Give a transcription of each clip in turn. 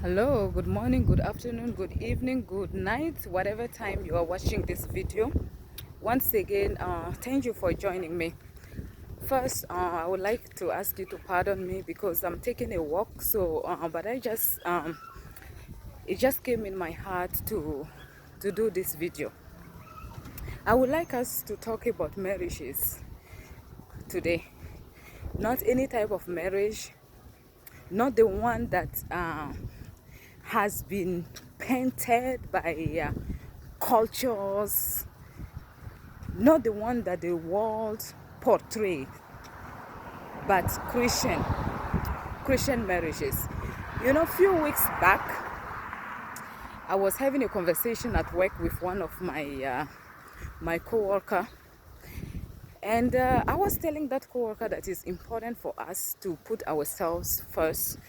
Hello, good morning, good afternoon, good evening, good night, whatever time you are watching this video. Once again, thank you for joining me. First, I would like to ask you to pardon me because I'm taking a walk. But it just came in my heart to do this video. I would like us to talk about marriages today. Not any type of marriage, not the one that has been painted by cultures, not the one that the world portray, but Christian marriages. You know, a few weeks back, I was having a conversation at work with one of my co-worker, and I was telling that co-worker that it's important for us to put ourselves first,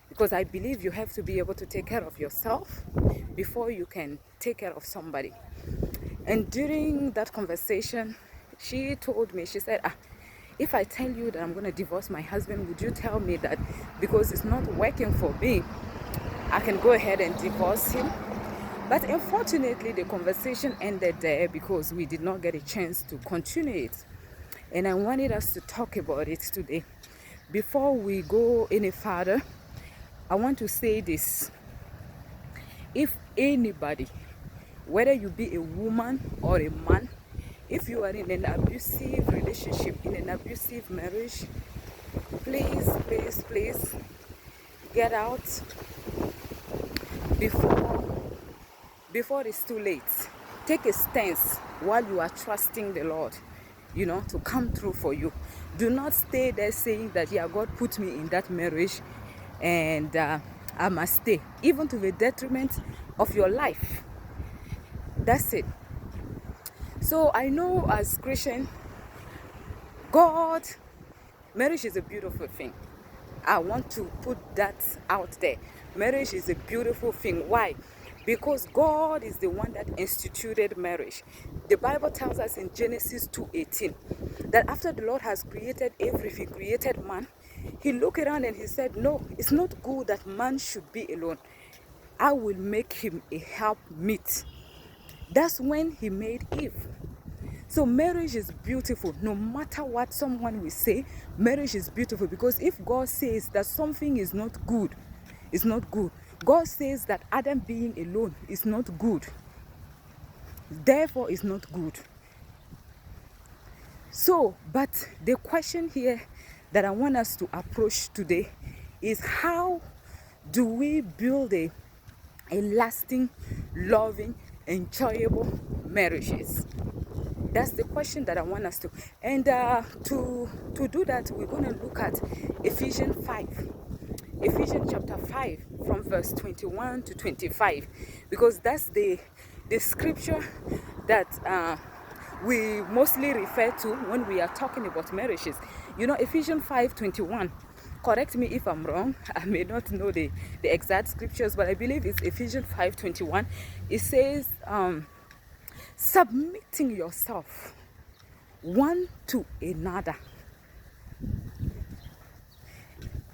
because I believe you have to be able to take care of yourself before you can take care of somebody. And during that conversation, she told me, she said, if I tell you that I'm going to divorce my husband, would you tell me that because it's not working for me, I can go ahead and divorce him? But unfortunately, the conversation ended there because we did not get a chance to continue it. And I wanted us to talk about it today. Before we go any further, I want to say this. If anybody, whether you be a woman or a man, if you are in an abusive relationship, in an abusive marriage, please get out before it's too late. Take a stance while you are trusting the Lord, to come through for you. Do not stay there saying that, yeah, God put me in that marriage and I must stay, even to the detriment of your life. That's it. So I know as Christian, marriage is a beautiful thing. I want to put that out there. Marriage is a beautiful thing. Why? Because God is the one that instituted marriage. The Bible tells us in Genesis 2:18 that after the Lord has created everything, created man, he looked around and he said, no, it's not good that man should be alone. I will make him a helpmeet. That's when he made Eve. So marriage is beautiful. No matter what someone will say, marriage is beautiful, because if God says that something is not good, it's not good. God says that Adam being alone is not good. Therefore, it's not good. So, but the question here that I want us to approach today is, how do we build a lasting, loving, enjoyable marriages? That's the question that I want us to. And to do that, we're going to look at Ephesians 5. Ephesians chapter 5 from verse 21 to 25. Because that's the scripture that we mostly refer to when we are talking about marriages. Ephesians 5:21. Correct me if I'm wrong. I may not know the exact scriptures, but I believe it's Ephesians 5:21. It says, submitting yourself one to another.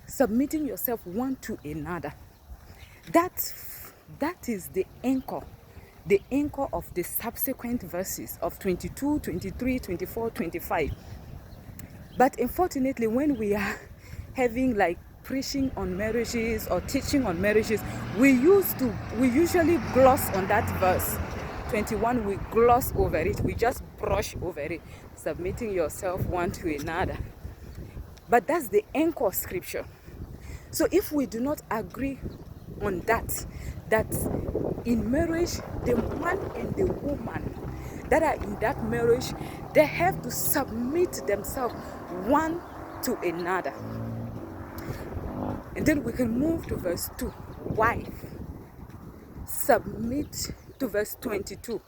Submitting yourself one to another. That is the anchor of the subsequent verses of 22, 23, 24, 25. But unfortunately, when we are having like preaching on marriages or teaching on marriages, we usually gloss on that verse 21. We gloss over it. We just brush over it. Submitting yourself one to another. But that's the anchor scripture. So if we do not agree on that in marriage, the man and the woman that are in that marriage, they have to submit themselves one to another. And then we can move to verse 2. Wife, submit to verse 22.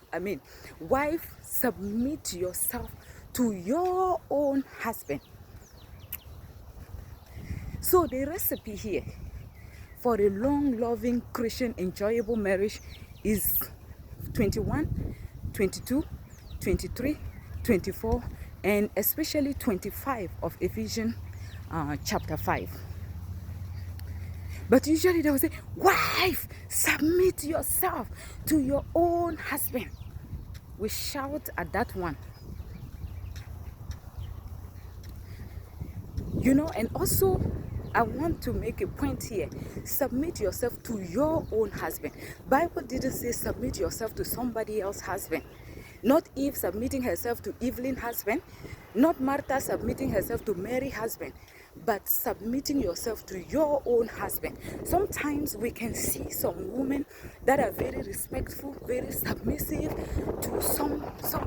Wife, submit yourself to your own husband. So the recipe here for a long, loving, Christian, enjoyable marriage is 21, 22, 23, 24, and especially 25 of Ephesians chapter 5. But usually they will say, wife, submit yourself to your own husband. We shout at that one. You know, and also I want to make a point here. Submit yourself to your own husband. Bible didn't say submit yourself to somebody else's husband. Not Eve submitting herself to Evelyn's husband. Not Martha submitting herself to Mary's husband. But submitting yourself to your own husband. Sometimes we can see some women that are very respectful, very submissive to some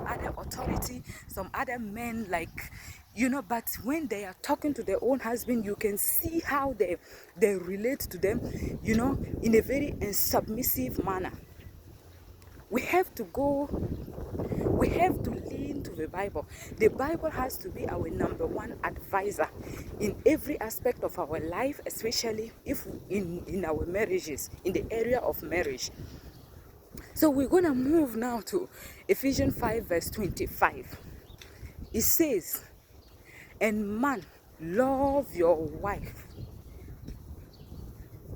other authority, some other men, like, you know, but when they are talking to their own husband, you can see how they relate to them, you know, in a very submissive manner. We have to lean to the Bible. The Bible has to be our number one advisor in every aspect of our life, especially if in our marriages, in the area of marriage. So we're going to move now to Ephesians 5 verse 25. It says, and man, love your wife.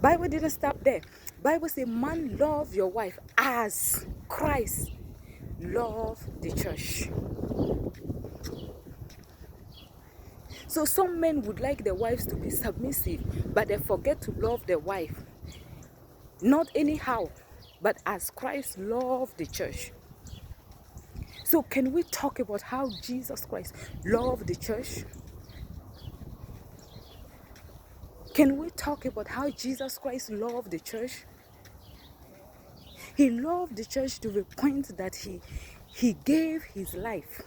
Bible didn't stop there. Bible says, man, love your wife as Christ loved the church. So some men would like their wives to be submissive, but they forget to love their wife. Not anyhow, but as Christ loved the church. So can we talk about how Jesus Christ loved the church? Can we talk about how Jesus Christ loved the church? He loved the church to the point that he gave his life.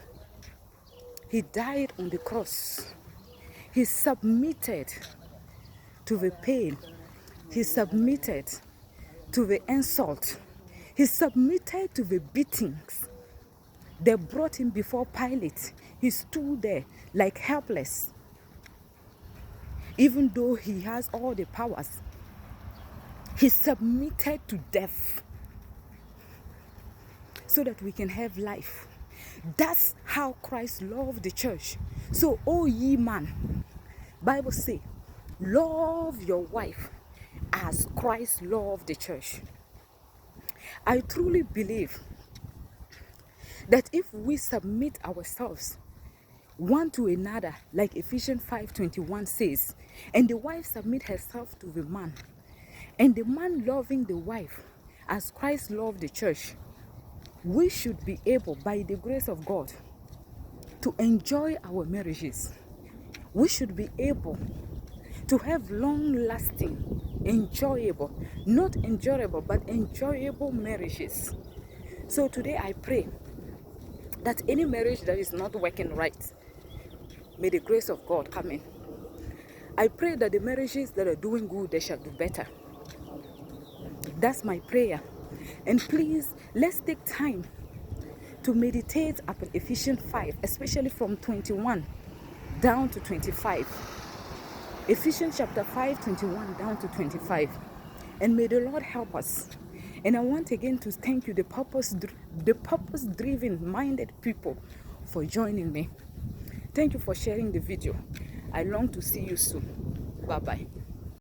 He died on the cross. He submitted to the pain. He submitted to the insult. He submitted to the beatings. They brought him before Pilate. He stood there like helpless. Even though he has all the powers, he submitted to death so that we can have life. That's how Christ loved the church. So, oh ye man, Bible say, love your wife as Christ loved the church. I truly believe that if we submit ourselves one to another, like Ephesians 5:21 says, and the wife submit herself to the man, and the man loving the wife as Christ loved the church, we should be able, by the grace of God, to enjoy our marriages. We should be able to have long-lasting, enjoyable, not enjoyable, but enjoyable marriages. So today I pray that any marriage that is not working right, may the grace of God come in. I pray that the marriages that are doing good, they shall do better. That's my prayer. And please, let's take time to meditate upon Ephesians 5, especially from 21 down to 25. Ephesians chapter 5, 21 down to 25. And may the Lord help us. And I want again to thank you, the purpose-driven minded people, for joining me. Thank you for sharing the video. I long to see you soon. Bye-bye.